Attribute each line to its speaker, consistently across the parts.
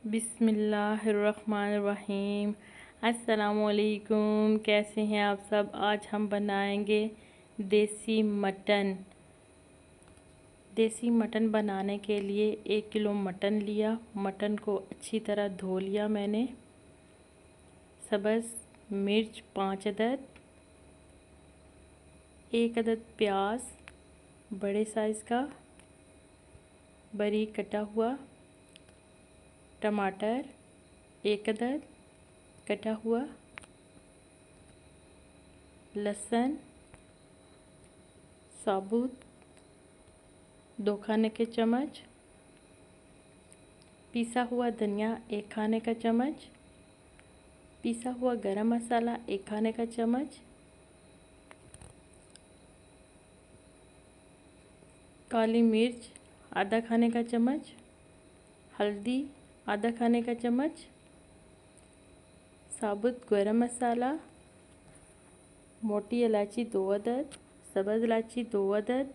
Speaker 1: बिस्मिल्लाहिर्रहमानिर्रहीम। अस्सलामुअलैकुम। कैसे हैं आप सब। आज हम बनाएंगे देसी मटन बनाने के लिए 1 किलो मटन लिया। मटन को अच्छी तरह धो लिया मैंने। सब्ज़ मिर्च 5 अदद, 1 अदद प्याज बड़े साइज़ का बारीक कटा हुआ, टमाटर 1 अदद कटा हुआ, लहसुन साबुत 2 खाने के चम्मच, पिसा हुआ धनिया 1 खाने का चम्मच, पिसा हुआ गरम मसाला 1 खाने का चम्मच, काली मिर्च आधा खाने का चम्मच, हल्दी आधा खाने का चम्मच, साबुत गरम मसाला, मोटी इलायची 2 अदद, सब्ज़ इलायची 2 अदद,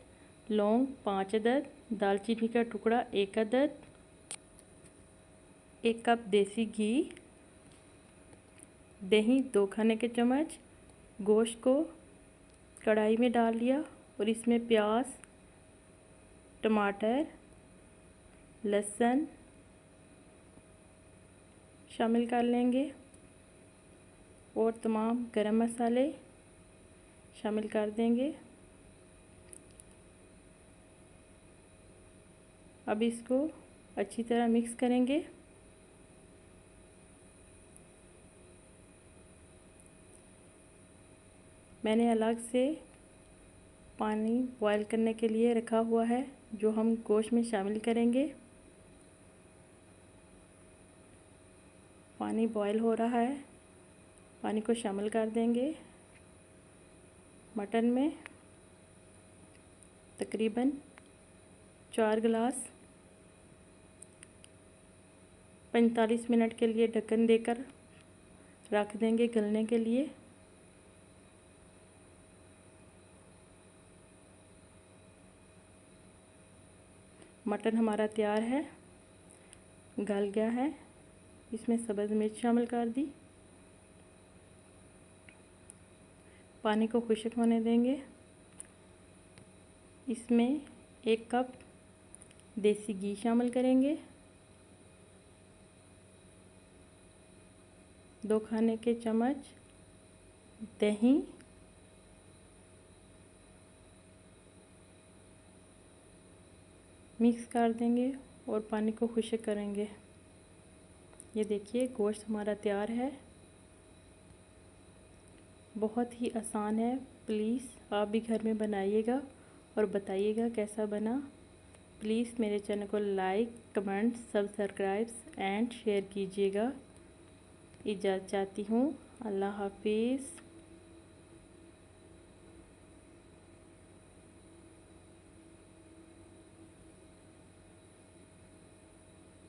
Speaker 1: लौंग 5 अदद, दालचीनी का टुकड़ा 1 अदद, 1 कप देसी घी, दही 2 खाने के चम्मच। गोश्त को कढ़ाई में डाल लिया और इसमें प्याज, टमाटर, लहसुन शामिल कर लेंगे और तमाम गरम मसाले शामिल कर देंगे। अब इसको अच्छी तरह मिक्स करेंगे। मैंने अलग से पानी बॉईल करने के लिए रखा हुआ है जो हम गोश्त में शामिल करेंगे। पानी बॉईल हो रहा है, पानी को शामिल कर देंगे। मटन में तकरीबन 4 गिलास 45 मिनट के लिए ढक्कन देकर रख देंगे गलने के लिए। मटन हमारा तैयार है, गल गया है। इसमें सब्ज़ मिर्च शामिल कर दी। पानी को खुश्क होने देंगे। इसमें 1 कप देसी घी शामिल करेंगे, 2 खाने के चम्मच दही, मिक्स कर देंगे और पानी को खुश्क करेंगे। ये देखिए गोश्त हमारा तैयार है। बहुत ही आसान है। प्लीज़ आप भी घर में बनाइएगा और बताइएगा कैसा बना। प्लीज़ मेरे चैनल को like, comment, subscribe and share कीजिएगा। इजाज़त चाहती हूँ। अल्लाह हाफिज़।